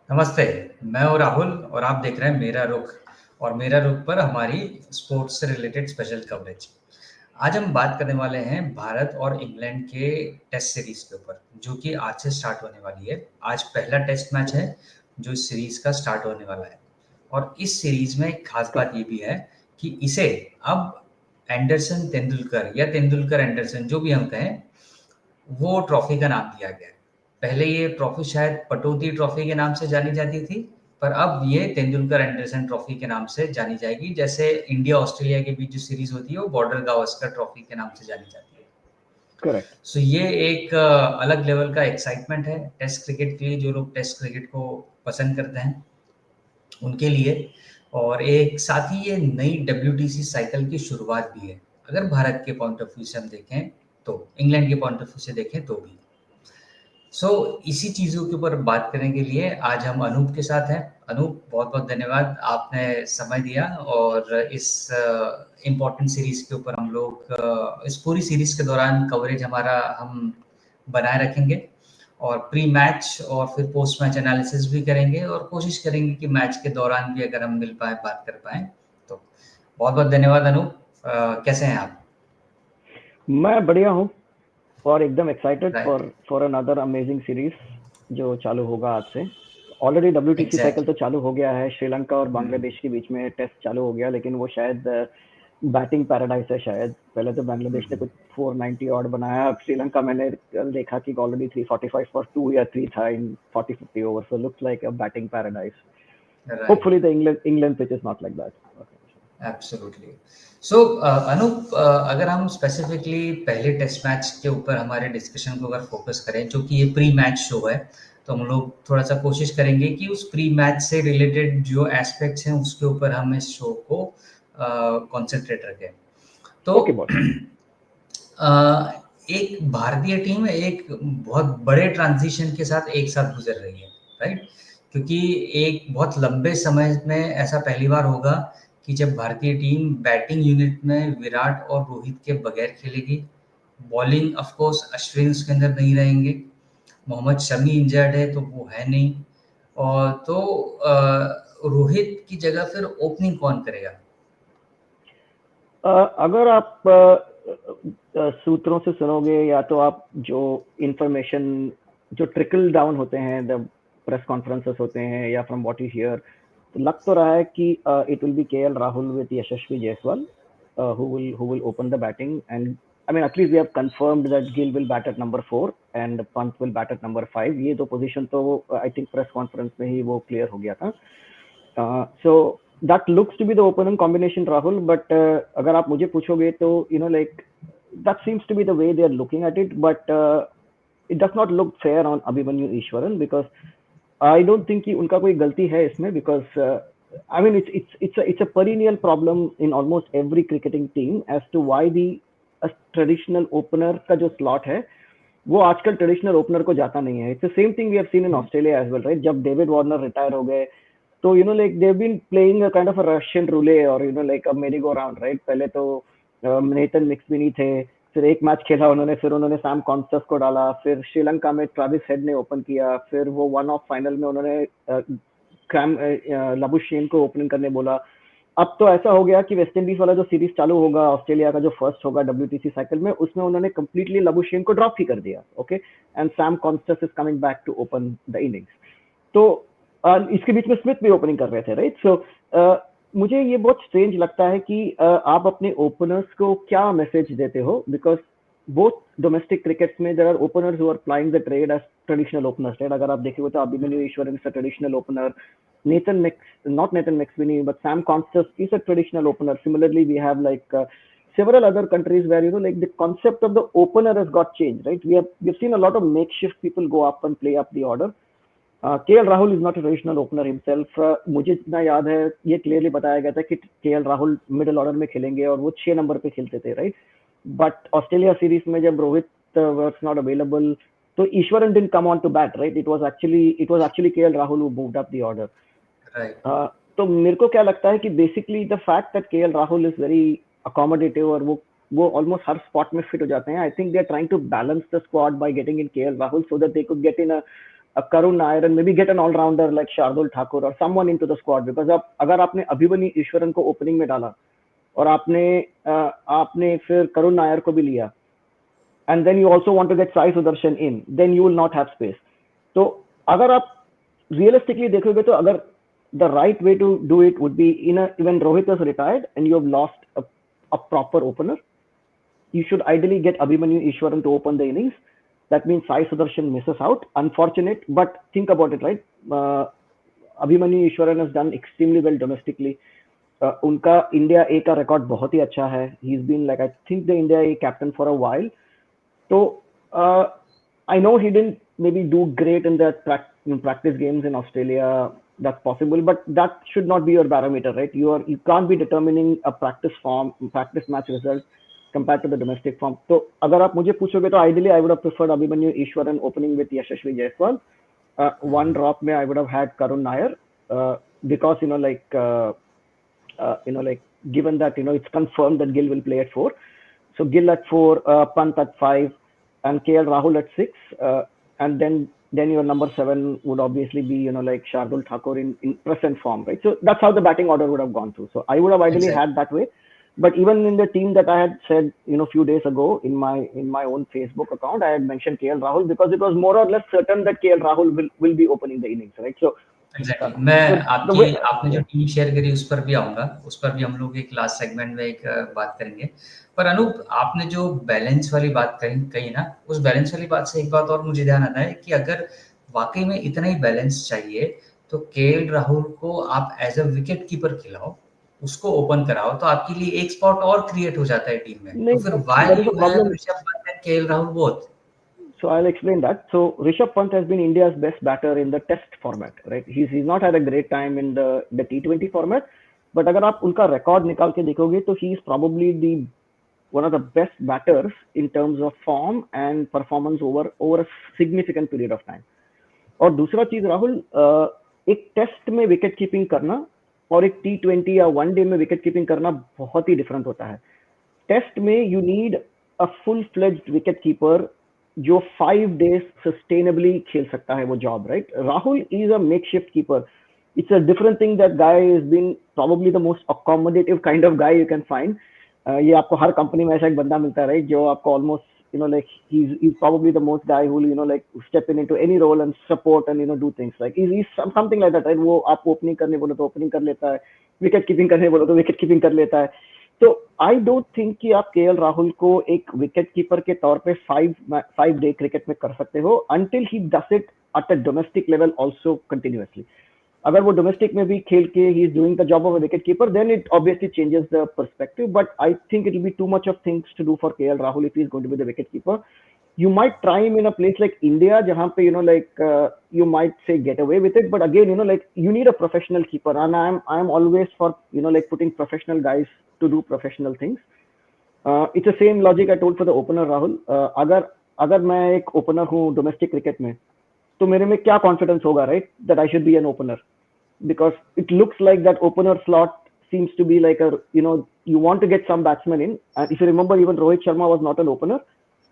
नमस्ते। मैं हूँ राहुल और आप देख रहे हैं मेरा रुख। और मेरा रुख पर हमारी स्पोर्ट्स से रिलेटेड स्पेशल कवरेज। आज हम बात करने वाले हैं भारत और इंग्लैंड के टेस्ट सीरीज के ऊपर, जो कि आज से स्टार्ट होने वाली है। आज पहला टेस्ट मैच है जो इस सीरीज का स्टार्ट होने वाला है। और इस सीरीज में एक खास बात ये भी है कि इसे अब एंडरसन तेंदुलकर या तेंदुलकर एंडरसन, जो भी हम कहें, वो ट्रॉफी का नाम दिया गया है। पहले ये ट्रॉफी शायद पटौदी ट्रॉफी के नाम से जानी जाती थी, पर अब ये तेंदुलकर एंडरसन ट्रॉफी के नाम से जानी जाएगी। जैसे इंडिया ऑस्ट्रेलिया के बीच जो सीरीज होती है वो बॉर्डर गावस्कर ट्रॉफी के नाम से जानी जाती है। करेक्ट। सो ये एक अलग लेवल का एक्साइटमेंट है टेस्ट क्रिकेट के लिए, जो लोग टेस्ट क्रिकेट को पसंद करते हैं उनके लिए। और एक साथ ही ये नई डब्ल्यूटीसी साइकिल की शुरुआत भी है, अगर भारत के पॉइंट ऑफ व्यू से हम देखें तो। इंग्लैंड के पॉइंट ऑफ व्यू से देखें तो भी। इसी चीज़ों के ऊपर बात करने के लिए आज हम अनूप के साथ हैं। अनूप, बहुत बहुत धन्यवाद, आपने समय दिया। और इस इम्पोर्टेंट सीरीज के ऊपर हम लोग इस पूरी सीरीज के दौरान कवरेज हमारा हम बनाए रखेंगे, और प्री मैच और फिर पोस्ट मैच एनालिसिस भी करेंगे, और कोशिश करेंगे कि मैच के दौरान भी अगर हम मिल पाए, बात कर पाए तो। बहुत बहुत धन्यवाद अनूप। कैसे हैं आप? मैं बढ़िया हूँ और एकदम excited right. For another amazing series जो चालू होगा आज से। ऑलरेडी डब्ल्यूटीसी साइकिल तो एग्जैक्टली। चालू हो गया है, श्रीलंका और बांग्लादेश के बीच में टेस्ट चालू हो गया, लेकिन वो शायद बैटिंग पैराडाइज है शायद। पहले तो बांग्लादेश ने कुछ 490 ऑड बनाया, अब श्रीलंका मैंने कल देखा कि ऑलरेडी 345 फॉर 2 या 3 था in 40-50 over, so looks like a batting paradise. Right. Hopefully the England pitch is not like that. Absolutely. So Anoop, अगर हम स्पेसिफिकली पहले टेस्ट मैच के ऊपर हमारे डिस्कशन को अगर फोकस करें, जो कि ये प्री मैच शो है, तो हम लोग थोड़ा सा कोशिश करेंगे कि उस प्री मैच से रिलेटेड जो एस्पेक्ट्स हैं उसके ऊपर हम इस शो को कॉन्सेंट्रेट रखें। तो ओके बॉस। अ, एक भारतीय टीम एक बहुत बड़े ट्रांजिशन के साथ एक साथ गुजर रही है, राइट? क्योंकि एक बहुत लंबे समय में ऐसा पहली बार होगा कि जब भारतीय टीम बैटिंग यूनिट में विराट और रोहित के बगैर खेलेगी। बॉलिंग ऑफ कोर्स अश्विन उसके अंदर नहीं रहेंगे, मोहम्मद शमी इंजर्ड है तो वो है नहीं। और तो रोहित की जगह फिर ओपनिंग कौन करेगा? अगर आप सूत्रों से सुनोगे या तो आप जो इंफॉर्मेशन जो ट्रिकल डाउन होते हैं, द प्रेस कॉन्फ्रेंसेस होते हैं, या फ्रॉम व्हाट यू हियर, तो लग तो रहा है कि it will B KL Rahul with Yashasvi Jaiswal who will open the batting. And I mean, at least we have confirmed that Gill will bat at number 4 and Pant will bat at number 5. ये दो position तो I think press conference में ही वो clear हो गया था। So that looks to be the opening combination, Rahul. But अगर आप मुझे पूछोगे तो like that seems to be the way they are looking at it. But it does not look fair on Abhimanyu Ishwaran, because I don't think कि उनका कोई गलती है इसमें, because I mean it's a perennial problem in almost every cricketing team as to why the a traditional opener का जो slot है वो आजकल ट्रेडिशनल ओपनर को जाता नहीं है। It's the same thing we have seen in Australia as well, right? जब डेविड वार्नर रिटायर हो गए तो like they have been playing a kind of a Russian roulette, और लाइक अ मेरी गो राउंड, राइट? पहले तो नेथन मिक्सविनी थे, फिर एक मैच खेला उन्होंने, फिर उन्होंने सैम कॉन्स्टेंस को डाला, फिर श्रीलंका में ट्रेविस हेड ने ओपन किया, फिर वो वन ऑफ फाइनल में उन्होंने क्रैम लबुशेन को ओपनिंग करने बोला। अब तो ऐसा हो गया कि वेस्ट इंडीज वाला जो सीरीज चालू होगा, ऑस्ट्रेलिया का जो फर्स्ट होगा डब्ल्यूटीसी साइकिल में, उसमें उन्होंने कंप्लीटली लबुशेन को ड्रॉप ही कर दिया। Okay, and Sam Konstas is coming back to open the innings. तो इसके बीच में स्मिथ भी ओपनिंग कर रहे थे, राइट? सो मुझे ये बहुत स्ट्रेंज लगता है कि आप अपने ओपनर्स को क्या मैसेज देते हो, बिकॉज बोथ डोमेस्टिक क्रिकेट्स में there are openers who are plying the trade as traditional openers, right? अगर आप देखिए तो Abhimanyu Easwaran is a traditional opener, not Nathan McSweeney, but Sam Constance is a traditional opener. Similarly, we have like several other countries where like the concept of the opener has got changed, right? We've seen a lot of makeshift people go up and play up the order. KL Rahul is not a traditional opener himself. मुझे जितना याद है ये clearly बताया गया था कि KL Rahul middle order में खेलेंगे और वो 6 नंबर पे खेलते थे, राइट? बट ऑस्ट्रेलिया सीरीज में जब रोहित was not available, तो Eswaran didn't come on to bat, right? It was actually KL Rahul who moved up the order. Right. तो मेरे को क्या लगता है कि basically the fact that KL Rahul is very accommodative और वो ऑलमोस्ट हर स्पॉट में फिट हो जाते हैं। I think they are trying to balance the squad by getting in KL Rahul so that they could get in a a Karun Nair and maybe get an all-rounder like Shardul Thakur or someone into the squad, because अब अगर आपने अभिमन्यु ईश्वरन को opening में डाला और आपने फिर करुण नायर को भी लिया, and then you also want to get Sai Sudarshan in, then you will not have space. तो अगर आप realistically देखोगे तो अगर the right way to do it would be when Rohit is retired and you have lost a proper opener, you should ideally get Abhimanyu Ishwaran to open the innings. That means Sai Sudarshan misses out. Unfortunate, but think about it, right? Abhimanyu Ishwaran has done extremely well domestically. उनका India ए का record बहुत ही अच्छा है. He's been like, I think, the India A captain for a while. So I know he didn't maybe do great in the practice games in Australia. That's possible, but that should not be your barometer, right? You can't be determining a practice match result compared to the domestic form. So अगर आप मुझे पूछोगे तो ideally I would have preferred Abhimanyu Ishwaran opening with Yashasvi Jaiswal. One drop में I would have had Karun Nair, because like given that it's confirmed that Gill will play at 4. So Gill at 4, Pant at 5, and KL Rahul at 6, and then your number 7 would obviously be like Shardul Thakur in present form, right? So that's how the batting order would have gone through. So I would have ideally had that way. But even in the team that I had said few days ago in my own Facebook account, I had mentioned KL Rahul because it was more or less certain that KL Rahul will be opening the innings, right? So exactly मैं आपने जो team share करी उस पर भी आऊंगा, उस पर भी हम लोग एक लास्ट सेगमेंट में एक बात करेंगे. पर अनूप, आपने जो बैलेंस वाली बात कही ना, उस बैलेंस वाली बात से एक बात और मुझे ध्यान आता है कि अगर वाकई में इतना ही बैलेंस चाहिए तो केएल राहुल को आप एज अ विकेट कीपर खिलाओ, उसको ओपन कराओ, तो आपके लिए एक स्पॉट और क्रिएट हो जाता है टीम में. तो फिर why you have Rishabh Pant and KL Rahul both? So I'll explain that. So Rishabh Pant has been India's best batter in the Test format, right? He's not had a great time in the T20 format, but अगर आप उनका record निकाल के देखोगे तो he's probably one of the best batters in terms of form and performance over a significant period of time. और दूसरा चीज राहुल, एक टेस्ट में विकेट कीपिंग करना और एक T20 या वनडे में विकेट कीपिंग करना बहुत ही डिफरेंट होता है. टेस्ट में you need a full fledged wicket keeper जो 5 days सस्टेनेबली खेल सकता है वो job, right? Rahul is a makeshift keeper. It's a different thing. That guy has been probably the most accommodative kind of guy you can find. ये आपको हर company में ऐसा एक बंदा मिलता है, राइट, जो आपको almost like he's probably the most guy who will like step into any role and support and do things like he's something like that, right? वो आप ओपनिंग करने बोलो तो ओपनिंग कर लेता है, विकेट कीपिंग करने बोलो तो विकेट कीपिंग कर लेता है. तो आई डोंट थिंक कि आप केएल राहुल को एक विकेट कीपर के तौर पे 5 डे क्रिकेट में कर सकते हो until he does it at a domestic level also continuously. अगर वो डोमेस्टिक में भी खेल के ही is doing the job of a wicket keeper, then it obviously changes the perspective. But I think it will be too much of things to do for KL Rahul if he is going to be the wicket keeper. You might try him in a place like India, जहाँ पे you might say get away with it, but again like you need a professional keeper, and I'm always for like putting professional guys to do professional things. It's the same logic I told for the opener Rahul. अगर मैं एक opener हूँ domestic cricket में तो मेरे में क्या confidence होगा, right, that I should be an opener, because it looks like that opener slot seems to be like you want to get some batsmen in. And if you remember, even Rohit Sharma was not an opener,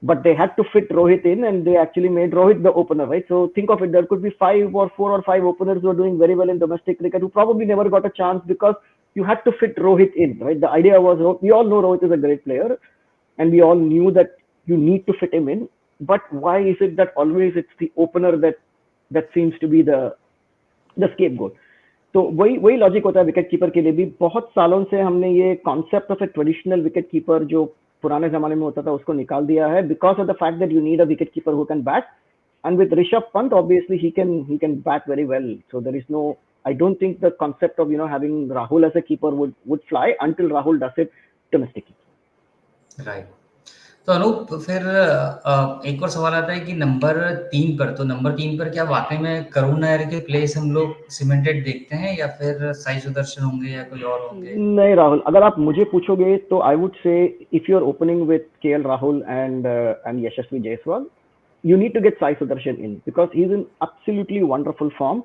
but they had to fit Rohit in and they actually made Rohit the opener, right? So think of it, there could be 4 or 5 openers who are doing very well in domestic cricket who probably never got a chance because you had to fit Rohit in, right? The idea was, we all know Rohit is a great player and we all knew that you need to fit him in, but why is it that always it's the opener that seems to be the scapegoat? तो वही logic होता है wicket keeper के लिए भी. बहुत सालों से हमने ये concept of A traditional wicket keeper जो पुराने जमाने में होता था उसको निकाल दिया है, because of the fact that you need a wicket keeper who can bat, and with Rishabh Pant obviously he can bat very well. So there is no, I don't think the concept of having Rahul as a keeper would fly until Rahul does it domestically, right. तो अनूप, फिर एक और सवाल आता है कि number 3 पर क्या वाकई में करुण नायर के प्लेस हम लोग सीमेंटेड देखते हैं या फिर साई सुदर्शन होंगे या कोई और होंगे? नहीं राहुल, अगर आप मुझे पूछोगे तो I would say if you are opening with KL Rahul and Yashasvi Jaiswal, you need to get Sai Sudarshan in because he's in absolutely wonderful form,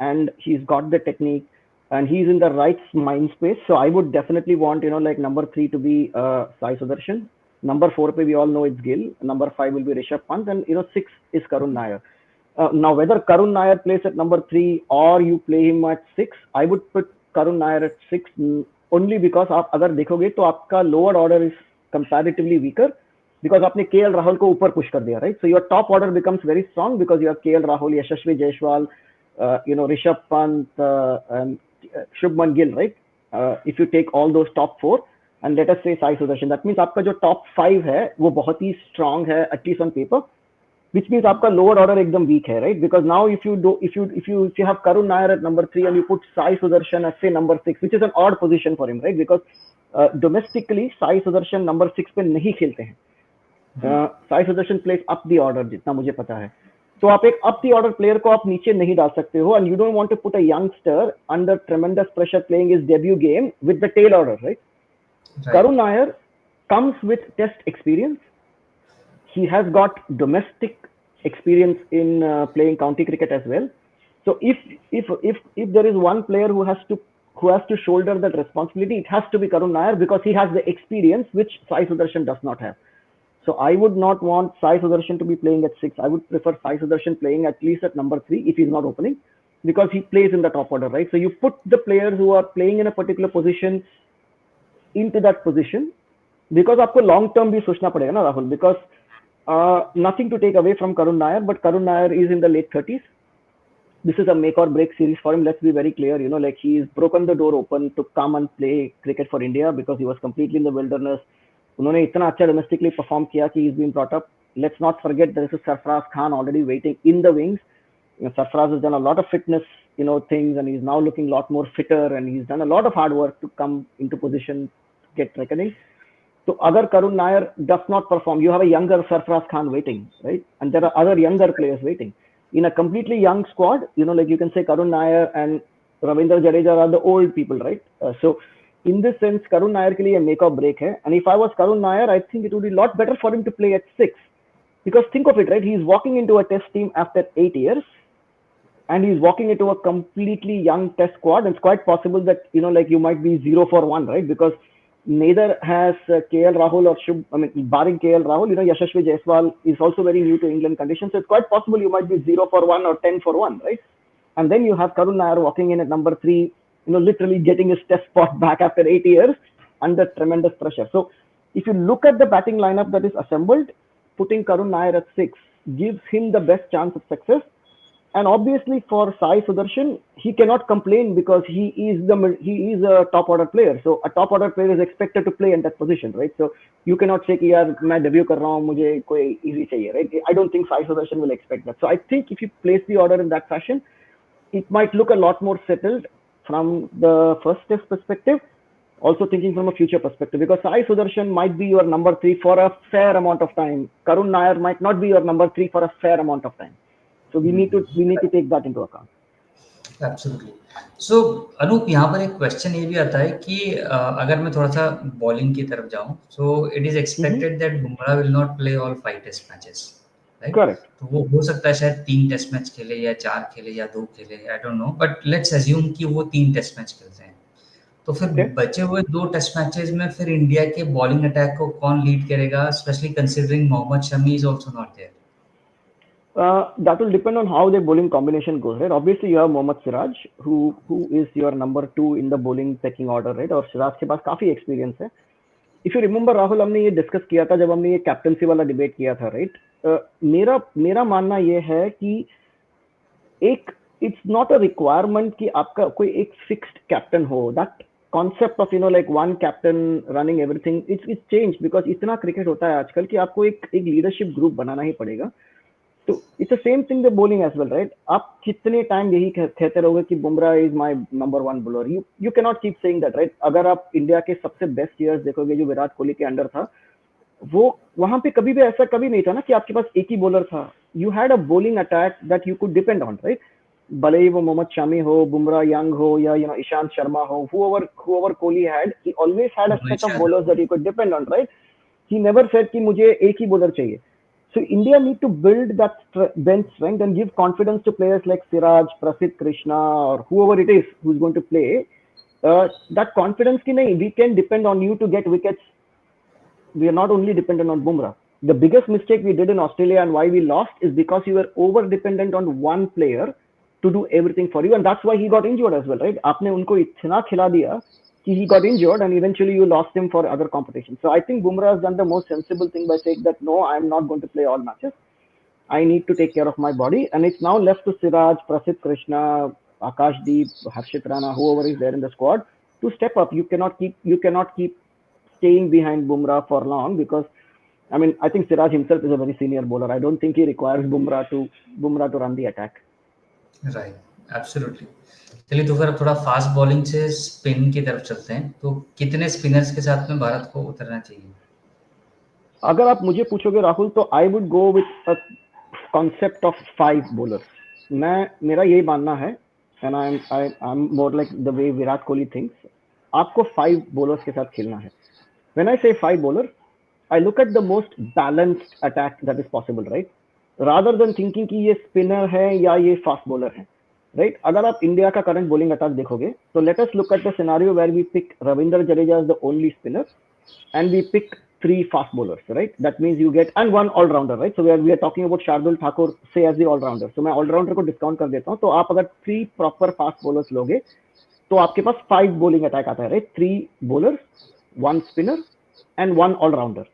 and he's got the technique and he's in the right mind space. So I would definitely want like number 3 to be Sai Sudarshan. Number 4 pe we all know it's Gill. Number 5 will be Rishabh Pant, and 6 is Karun Nair. Now, whether Karun Nair plays at number 3 or you play him at 6, I would put Karun Nair at 6 only because आप अगर देखोगे तो आपका lower order is comparatively weaker because आपने KL Rahul को ऊपर push कर दिया, right? So your top order becomes very strong because you have KL Rahul, Yashasvi Jaiswal, Rishabh Pant, and Shubman Gill, right? If you take all those top 4 and let us say Sai Sudarshan, that means आपका जो top 5 है वो बहुत ही strong है at least on paper. Which means आपका lower order एकदम weak है, right? Because now if you have Karun Nair at number 3 and you put Sai Sudarshan at say number 6, which is an odd position for him, right? Because domestically Sai Sudarshan number 6 पे नहीं खेलते हैं. Sai Sudarshan plays up the order जितना मुझे पता है. तो आप एक up the order player को आप नीचे नहीं डाल सकते हो, and you don't want to put a youngster under tremendous pressure playing his debut game with the tail order, right? Karun Nair comes with test experience. He has got domestic experience in playing county cricket as well. So if there is one player who has to shoulder that responsibility, it has to be Karun Nair because he has the experience which Sai Sudarshan does not have. So I would not want Sai Sudarshan to be playing at 6. I would prefer Sai Sudarshan playing at least at number 3 if he's not opening because he plays in the top order, right? So you put the players who are playing in a particular position into that position because आपको long term भी सोचना पड़ेगा ना Rahul, because nothing to take away from Karun Nair, but Karun Nair is in the late 30s. This is a make or break series for him. Let's be very clear. Like he's broken the door open to come and play cricket for India because he was completely in the wilderness. उन्होंने इतना अच्छा domestically perform किया कि he's been brought up. Let's not forget there is a Sarfaraz Khan already waiting in the wings. Sarfaraz has done a lot of fitness, things, and he's now looking a lot more fitter, and he's done a lot of hard work to come into position, get reckoning. So agar Karun Nair does not perform, you have a younger Sarfaraz Khan waiting, right? And there are other younger players waiting. In a completely young squad, like you can say Karun Nair and Ravindra Jadeja are the old people, right? So in this sense, Karun Nair ke liye make or break hai. And if I was Karun Nair, I think it would be a lot better for him to play at 6. Because think of it, right? He's walking into a test team after 8 years. And he's walking into a completely young test squad. And it's quite possible that, like you might be 0 for 1, right? Because neither has KL Rahul or barring KL Rahul, Yashasvi Jaiswal is also very new to England conditions. So it's quite possible you might be 0 for 1 or 10 for 1, right? And then you have Karun Nair walking in at number 3, literally getting his test spot back after 8 years under tremendous pressure. So if you look at the batting lineup that is assembled, putting Karun Nair at 6 gives him the best chance of success. And obviously for Sai Sudarshan, he cannot complain because he is a top order player. So a top order player is expected to play in that position, right? So you cannot say कि यार मैं debut कर रहा हूँ, मुझे कोई easy चाहिए, right? I don't think Sai Sudarshan will expect that. So I think if you place the order in that fashion, it might look a lot more settled from the first test perspective. Also thinking from a future perspective, because Sai Sudarshan might be your number 3 for a fair amount of time. Karun Nair might not be your number 3 for a fair amount of time. So we need to take that into account. Absolutely. So Anoop, यहाँ पर एक question ये भी आता है कि अगर मैं थोड़ा सा बॉलिंग की तरफ जाऊँ, so it is expected that Bumrah will not play all 5 test matches, right? Correct. तो वो हो सकता है शायद 3 टेस्ट मैच खेले या 4 खेले या 2 खेले, I don't know, but let's assume कि वो 3 टेस्ट मैच खेलते हैं. तो फिर बचे हुए 2 टेस्ट मैचेस में फिर इंडिया के बॉलिंग अटैक को कौन लीड करेगा, specially considering Mohammed Shami is also not there. That will depend on how the bowling combination goes, right? Obviously, you have Mohammad Siraj, who is your number 2 in the bowling pecking order, right? और सिराज के पास काफी experience है. If you remember, Rahul, हमने ये discuss किया था जब हमने ये कैप्टनसी वाला डिबेट किया था, राइट? मेरा मानना ये है कि इट्स नॉट अ रिक्वायरमेंट कि आपका कोई एक फिक्स्ड कैप्टन हो. That concept of like one captain running everything, it's changed because इतना क्रिकेट होता है आजकल कि आपको एक लीडरशिप ग्रुप बनाना ही पड़ेगा. तो it's the same thing the bowling as well, right? आप कितने टाइम यही कहते रहोगे कि Bumrah is my number 1 bowler? You can not keep saying that, right? अगर आप इंडिया के सबसे बेस्ट ईयर्स देखोगे जो विराट कोहली के अंडर था, वो वहां पे कभी भी ऐसा कभी नहीं था ना कि आपके पास एक ही बॉलर था. You had a bowling attack that you could depend on, right? भले ही वो मोहम्मद शमी हो, बुमराह यंग हो, या ईशांत शर्मा हो, whoever Kohli had, he always had a set of bowlers that he could depend on, right? He never said कि मुझे एक ही बॉलर चाहिए. So India need to build that bench strength and give confidence to players like Siraj, Prasidh Krishna, or whoever it is who's going to play. That confidence ki nahi, we can depend on you to get wickets. We are not only dependent on Bumrah. The biggest mistake we did in Australia and why we lost is because you were over dependent on one player to do everything for you, and that's why he got injured as well, right? आपने उनको इतना खिला दिया कि he got injured and eventually you lost him for other competitions. So I think Bumrah has done the most sensible thing by saying that no, I'm not going to play all matches. I need to take care of my body, and it's now left to Siraj, Prasidh Krishna, Akashdeep, Harshit Rana, whoever is there in the squad to step up. You cannot keep staying behind Bumrah for long, because I mean, I think Siraj himself is a very senior bowler. I don't think he requires Bumrah to run the attack. Right, absolutely. चलिए, तो फिर अब थोड़ा fast bowling से spin की तरफ चलते हैं। तो कितने स्पिनर्स के साथ में भारत को उतरना चाहिए? अगर आप मुझे पूछोगे राहुल, तो I would go with a concept of 5 bowlers. मेरा यही मानना है, and I am more like the way Virat Kohli thinks, आपको 5 bowlers के साथ खेलना है. When I say 5 bowlers, I look at the most balanced attack that is possible, right? Rather than thinking कि ये स्पिनर है या ये फास्ट बॉलर है, राइट? अगर आप इंडिया का करंट बॉलिंग अटैक देखोगे, तो let us look at the scenario where we pick Ravindra Jadeja as the only spinner and we pick 3 fast bowlers, right? That means you get and 1 all rounder, right? So we are talking about Shardul Thakur say as the all rounder. So मैं all rounder को discount कर देता हूँ. तो आप अगर 3 proper fast bowlers लोगे, तो आपके पास 5 बॉलिंग अटैक आता है, right? 3 bowlers, 1 spinner and 1 all rounder.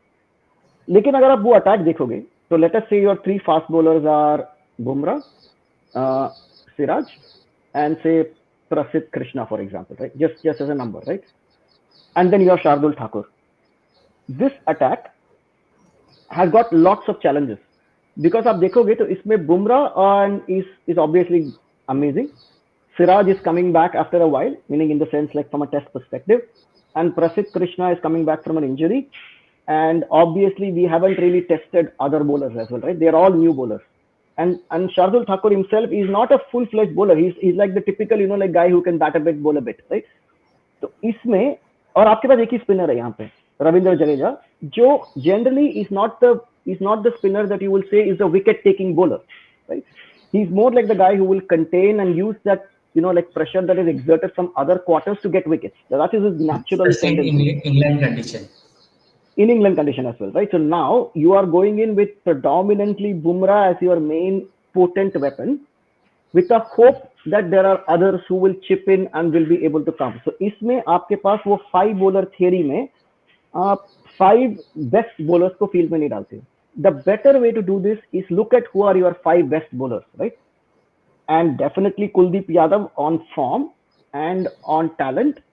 लेकिन अगर आप वो अटैक देखोगे, तो let us say your 3 fast bowlers are Bumrah, Siraj, and say Prasidh Krishna, for example, right? Just as a number, right? And then you have Shardul Thakur. This attack has got lots of challenges, because आप देखोगे तो इसमें Bumrah is obviously amazing. Siraj is coming back after a while, meaning in the sense like from a test perspective, and Prasidh Krishna is coming back from an injury, and obviously we haven't really tested other bowlers as well, right? They are all new bowlers, and Shardul Thakur himself is not a full-fledged bowler. He's like the typical, you know, like guy who can bat a bit, bowl a bit, right? तो इसमें और आपके पास एक ही spinner है यहाँ पे, रविंद्र जडेजा, जो generally is not the spinner that you will say is a wicket taking bowler, right? He's more like the guy who will contain and use that, you know, like pressure that is exerted from other quarters to get wickets. So that is his natural tendency. In England condition as well, right? So now you are going in with predominantly Bumrah as your main potent weapon, with a hope that there are others who will chip in and will be able to come. So इसमें आपके पास वो 5 bowler theory में आप 5 best bowlers को field में नहीं डालते. The better way to do this is look at who are your 5 best bowlers, right? And definitely Kuldeep Yadav on form and on talent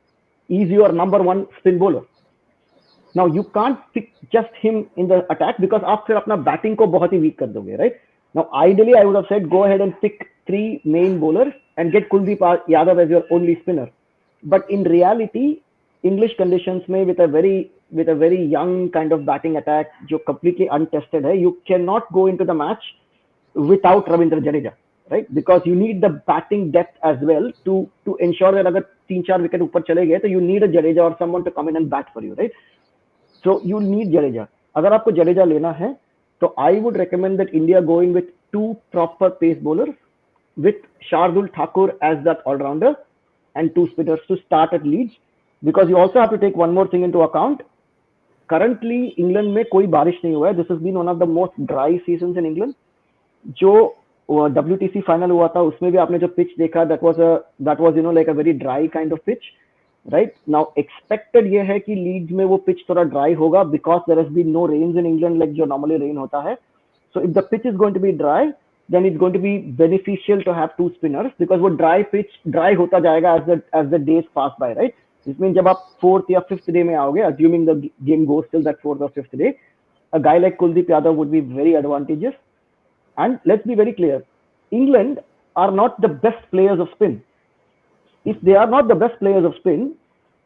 is your number 1 spin bowler. Now you can't pick just him in the attack, because आप फिर अपना batting को बहुत ही weak कर दोगे, right? Now ideally I would have said go ahead and pick 3 main bowlers and get Kuldeep Yadav as your only spinner. But in reality, English conditions में with a very young kind of batting attack जो completely untested है, you cannot go into the match without Ravindra Jadeja, right? Because you need the batting depth as well to ensure that अगर 3-4 wicket ऊपर चले गए, तो you need a Jadeja or someone to come in and bat for you, right? So you need Jadeja. अगर आपको Jadeja लेना है, तो I would recommend that India go in with 2 proper pace bowlers, with Shardul Thakur as that all-rounder and 2 spinners to start at Leeds. Because you also have to take one more thing into account. Currently, England में कोई बारिश नहीं हुआ है. This has been one of the most dry seasons in England. जो WTC final हुआ था, उसमें भी आपने जो pitch देखा, that was you know like a very dry kind of pitch, right? Now expected ये है कि Leeds में वो pitch थोड़ा dry होगा, because there has been no rains in England like जो normally rain होता है. So if the pitch is going to be dry, then it's going to be beneficial to have 2 spinners, because वो dry pitch dry होता जाएगा as the days pass by, right? This means जब आप 4th या 5th day में आओगे, assuming the game goes till that 4th or 5th day, a guy like Kuldeep Yadav would be very advantageous. And let's be very clear, England are not the best players of spin. If they are not the best players of spin,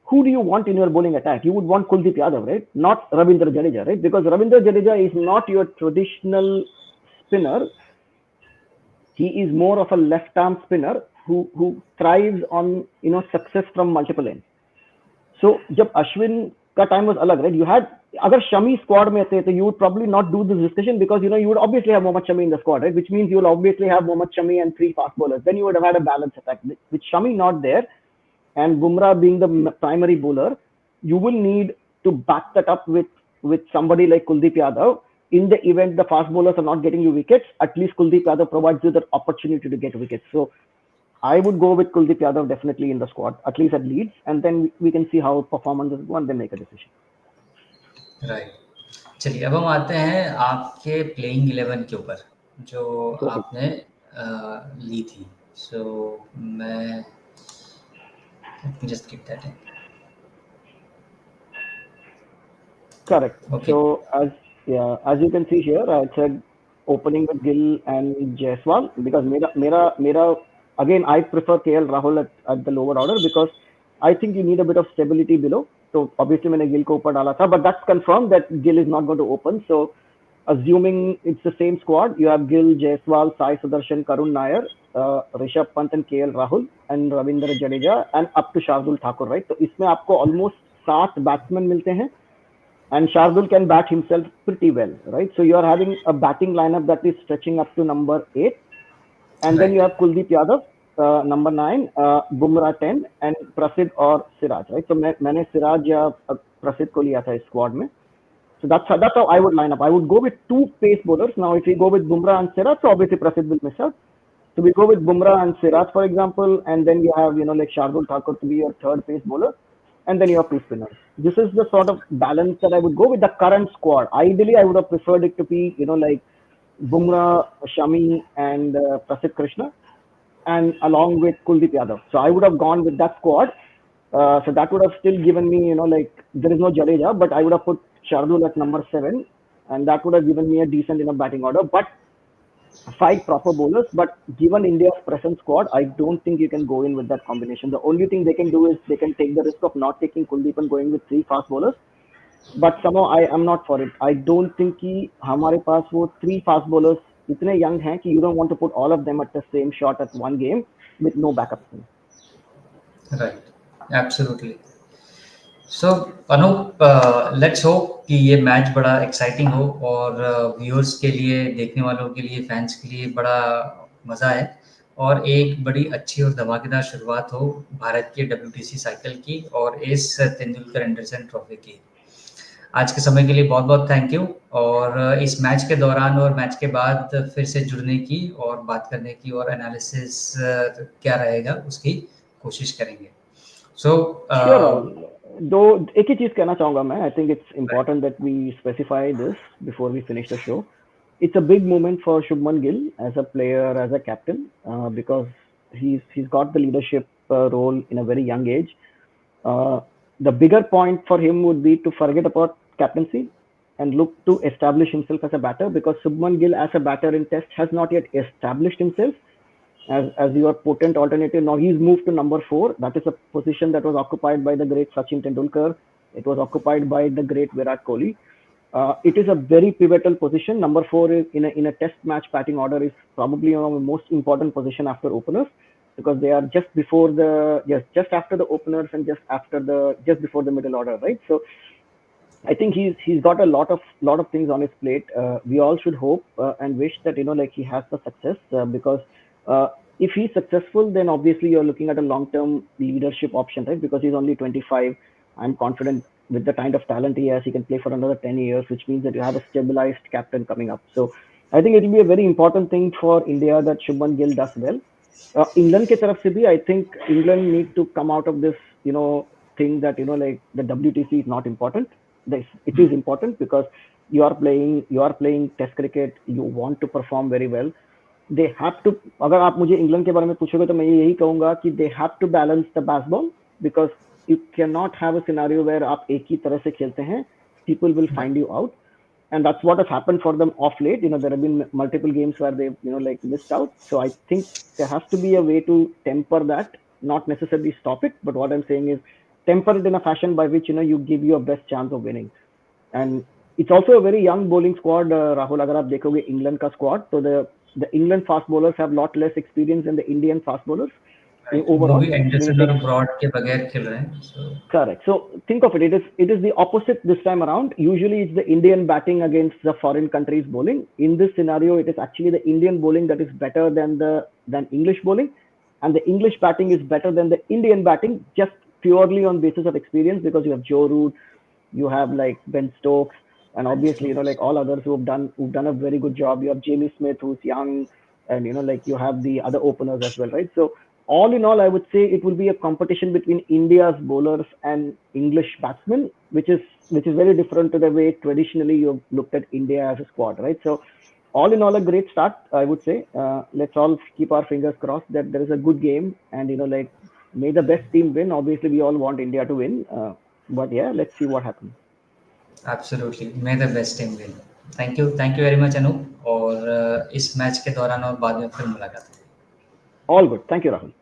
who do you want in your bowling attack? You would want Kuldeep Yadav, right? Not Ravindra Jadeja, right? Because Ravindra Jadeja is not your traditional spinner. He is more of a left-arm spinner who thrives on, you know, success from multiple ends. So जब अश्विन का time was अलग, right? You had, अगर Shami squad में थे, तो you would probably not do this discussion, because you know you would obviously have Mohammad Shami in the squad, right? Which means you will obviously have Mohammad Shami and 3 fast bowlers. Then you would have had a balanced attack. With Shami not there and Bumrah being the primary bowler, you will need to back that up with somebody like Kuldeep Yadav in the event the fast bowlers are not getting you wickets, at least Kuldeep Yadav provides you the opportunity to get wickets. So I would go with Kuldeep Yadav definitely in the squad, at least at Leeds, and then we can see how performances go and then make a decision. Right, चलिए अब हम आते हैं आपके playing 11 के ऊपर जो Go ahead. आपने ली थी. सो मैं let me just give that in. Correct. Okay. So as you can see here, I said opening with Gill and Jaiswal because Mera again I prefer KL Rahul at the lower order because I think you need a bit of stability below. So obviously मैंने Gill को ऊपर डाला था, but that's confirmed that Gill is not going to open. So assuming it's the same squad, you have Gill, Jaiswal, Sai Sudarshan, Karun Nair, Rishabh Pant and KL Rahul and Ravindra Jadeja and up to Shardul Thakur, right? तो इसमें आपको almost 7 batsmen मिलते हैं. And Shardul can bat himself pretty well, right? So you are having a batting lineup that is stretching up to number 8. And then you have Kuldeep Yadav, number 9, Bumrah 10, and Prasidh or Siraj, right? So मैंने Siraj या Prasidh को लिया था इस squad में. So that's how I would line up. I would go with 2 pace bowlers. Now if we go with Bumrah and Siraj, so obviously Prasidh will miss out. So we go with Bumrah and Siraj, for example, and then you have, like Shardul Thakur to be your third pace bowler. And then you have 2 spinners. This is the sort of balance that I would go with the current squad. Ideally, I would have preferred it to be, like Bumrah, Shami, and Prasidh Krishna, and along with Kuldeep Yadav. So I would have gone with that squad. So that would have still given me, there is no Jadeja, but I would have put Shardul at number 7, and that would have given me a decent enough batting order. But 5 proper bowlers, but given India's present squad, I don't think you can go in with that combination. The only thing they can do is they can take the risk of not taking Kuldeep and going with 3 fast bowlers. But somehow I am not for it. I don't think कि हमारे पास वो 3 fast bowlers इतने young हैं कि you don't want to put all of them at the same shot at one game with no backup spin. Right, absolutely. So Anoop, let's hope कि ये match बड़ा exciting हो और व्यूअर्स के लिए, देखने वालों के लिए, फैंस के लिए बड़ा मज़ा है और एक बड़ी अच्छी और धमाकेदार शुरुआत हो भारत के WTC साइकिल की और इस तेंदुलकर एंडरसन ट्रॉफी की. आज के समय के लिए बहुत बहुत थैंक यू और इस मैच के दौरान और मैच के बाद फिर से जुड़ने की और बात करने की और एनालिसिस क्या रहेगा उसकी कोशिश करेंगे. सो Sure, Rahul. Though एक ही चीज कहना चाहूंगा मैं. I think it's important that we specify this before we finish the show. It's a big moment for Shubman Gill as a player, as a captain, because he's got the leadership role in a very young age. The bigger point for him would be to forget about captaincy and look to establish himself as a batter, because Shubman Gill as a batter in Test has not yet established himself as your potent alternative. Now he's moved to number 4. That is a position that was occupied by the great Sachin Tendulkar. It was occupied by the great Virat Kohli. It is a very pivotal position. Number 4 is in a Test match batting order is probably one of the most important position after openers, because they are just after the openers and just before the middle order, right? So I think he's got a lot of things on his plate. We all should hope and wish that he has the success, because if he's successful, then obviously you're looking at a long-term leadership option, right? Because he's only 25. I'm confident with the kind of talent he has, he can play for another 10 years, which means that you have a stabilized captain coming up. So I think it will be a very important thing for India that Shubman Gill does well. England के तरफ से भी, I think England need to come out of this, thing that, the WTC is not important. It is important because you are playing Test cricket. You want to perform very well. They have to. अगर आप मुझे England के बारे में पूछोगे तो मैं यही कहूँगा कि they have to balance the baseball, because you cannot have a scenario where आप एक ही तरह से खेलते हैं. People will find you out, and that's what has happened for them of late. There have been multiple games where they've missed out. So I think there has to be a way to temper that, not necessarily stop it, but what I'm saying is temper it in a fashion by which you give your best chance of winning. And it's also a very young bowling squad, Rahul. अगर आप देखोगे England का squad, so the England fast bowlers have lot less experience than the Indian fast bowlers overall. वो भी Anderson और broad के बगैर खेल रहे हैं. Correct. So think of it. It is the opposite this time around. Usually it's the Indian batting against the foreign countries bowling. In this scenario, it is actually the Indian bowling that is better than English bowling, and the English batting is better than the Indian batting, just purely on basis of experience, because you have Joe Root, you have like Ben Stokes, and हाँ जी। obviously, like all others who've done a very good job. You have Jamie Smith, who's young, and like you have the other openers as well, right? So all in all, I would say it will be a competition between India's bowlers and English batsmen, which is very different to the way traditionally you've looked at India as a squad, right? So all in all, a great start, I would say. Let's all keep our fingers crossed that there is a good game, and like may the best team win. Obviously, we all want India to win, but yeah, let's see what happens. Absolutely, may the best team win. Thank you very much Anoop, और इस match के दौरान और बाद में फिर मुलाकात होगी। All good. Thank you, Rahul.